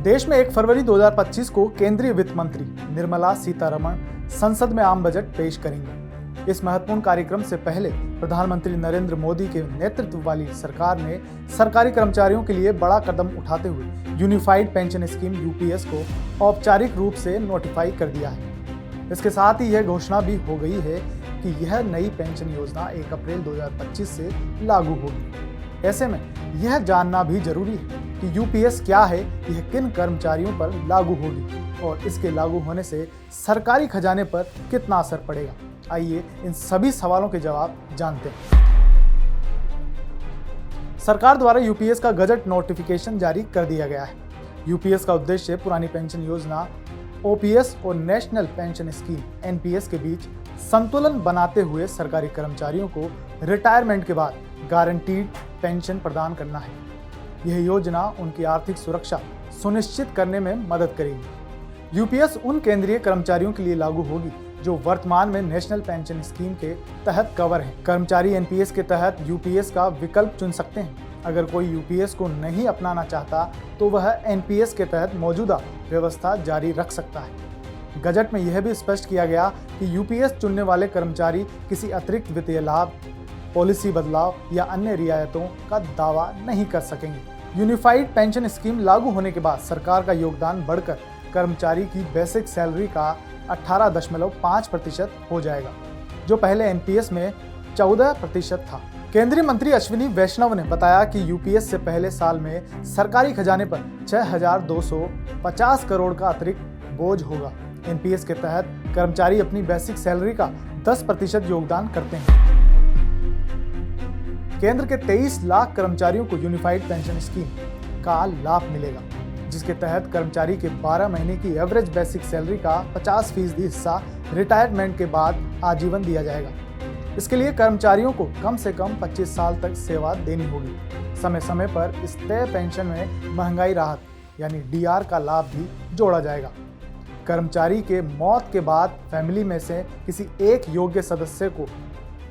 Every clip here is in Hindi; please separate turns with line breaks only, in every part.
देश में 1 फरवरी 2025 को केंद्रीय वित्त मंत्री निर्मला सीतारमण संसद में आम बजट पेश करेंगे। इस महत्वपूर्ण कार्यक्रम से पहले प्रधानमंत्री नरेंद्र मोदी के नेतृत्व वाली सरकार ने सरकारी कर्मचारियों के लिए बड़ा कदम उठाते हुए यूनिफाइड पेंशन स्कीम यूपीएस को औपचारिक रूप से नोटिफाई कर दिया है। इसके साथ ही यह घोषणा भी हो गई है कि यह नई पेंशन योजना 1 अप्रैल 2025 से लागू होगी। ऐसे में यह जानना भी जरूरी है कि यूपीएस क्या है, यह किन कर्मचारियों पर लागू होगी और इसके लागू होने से सरकारी खजाने पर कितना असर पड़ेगा। आइए इन सभी सवालों के जवाब जानते हैं। सरकार द्वारा यूपीएस का गजट नोटिफिकेशन जारी कर दिया गया है। यूपीएस का उद्देश्य पुरानी पेंशन योजना ओपीएस और नेशनल पेंशन स्कीम एनपीएस के बीच संतुलन बनाते हुए सरकारी कर्मचारियों को रिटायरमेंट के बाद गारंटीड पेंशन प्रदान करना है। यह योजना उनकी आर्थिक सुरक्षा सुनिश्चित करने में मदद करेगी। यूपीएस उन केंद्रीय कर्मचारियों के लिए लागू होगी जो वर्तमान में नेशनल पेंशन स्कीम के तहत कवर हैं। कर्मचारी एनपीएस के तहत यूपीएस का विकल्प चुन सकते हैं। अगर कोई यूपीएस को नहीं अपनाना चाहता तो वह एनपीएस के तहत मौजूदा व्यवस्था जारी रख सकता है। गजट में यह भी स्पष्ट किया गया कि यूपीएस चुनने वाले कर्मचारी किसी अतिरिक्त वित्तीय लाभ, पॉलिसी बदलाव या अन्य रियायतों का दावा नहीं कर सकेंगे। यूनिफाइड पेंशन स्कीम लागू होने के बाद सरकार का योगदान बढ़कर कर्मचारी की बेसिक सैलरी का 18.5% हो जाएगा, जो पहले एनपीएस में 14% था। केंद्रीय मंत्री अश्विनी वैष्णव ने बताया कि यूपीएस से पहले साल में सरकारी खजाने पर 6,250 करोड़ का अतिरिक्त बोझ होगा। एनपीएस के तहत कर्मचारी अपनी बेसिक सैलरी का 10% योगदान करते हैं। केंद्र के 23 लाख कर्मचारियों को यूनिफाइड पेंशन स्कीम का लाभ मिलेगा, जिसके तहत कर्मचारी के 12 महीने की एवरेज बेसिक सैलरी का 50% हिस्सा रिटायरमेंट के बाद आजीवन दिया जाएगा। इसके लिए कर्मचारियों को कम से कम 25 साल तक सेवा देनी होगी। समय समय पर इस तय पेंशन में महंगाई राहत यानी डीआर का लाभ भी जोड़ा जाएगा। कर्मचारी के मौत के बाद फैमिली में से किसी एक योग्य सदस्य को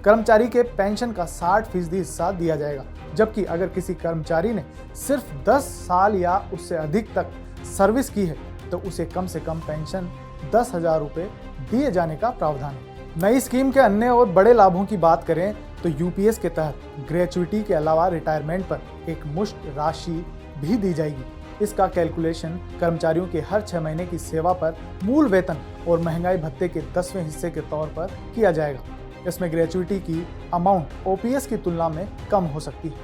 कर्मचारी के पेंशन का 60% हिस्सा दिया जाएगा, जबकि अगर किसी कर्मचारी ने सिर्फ 10 साल या उससे अधिक तक सर्विस की है तो उसे कम से कम पेंशन 10,000 रुपये दिए जाने का प्रावधान है। नई स्कीम के अन्य और बड़े लाभों की बात करें तो यूपीएस के तहत ग्रेच्युटी के अलावा रिटायरमेंट पर एक मुश्त राशि भी दी जाएगी। इसका कैलकुलेशन कर्मचारियों के हर 6 महीने की सेवा पर मूल वेतन और महंगाई भत्ते के 10वें हिस्से के तौर पर किया जाएगा। इसमें ग्रेच्युटी की अमाउंट ओपीएस की तुलना में कम हो सकती है।